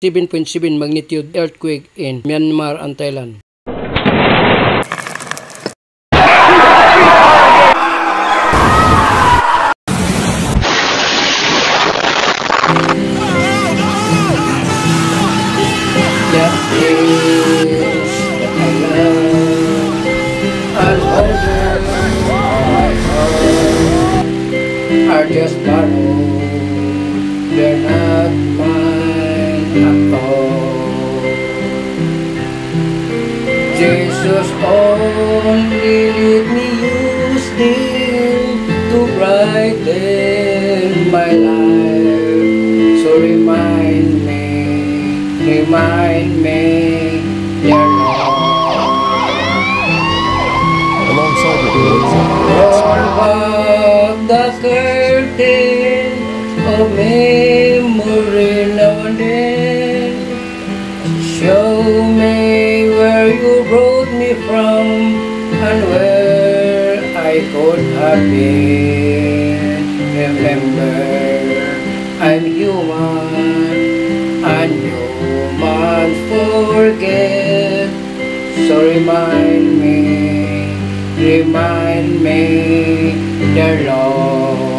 7.7 magnitude earthquake in Myanmar and Thailand. That is I love and older my heart are just borrowed, they're not mine at all. Jesus only let me use them to brighten my life, so remind me, dear Lord. Alongside the words of Roll back the curtain of memory now and then. Show me where you brought me from and where I could have been. Remember, I'm human and humans forget. So remind me, dear Lord.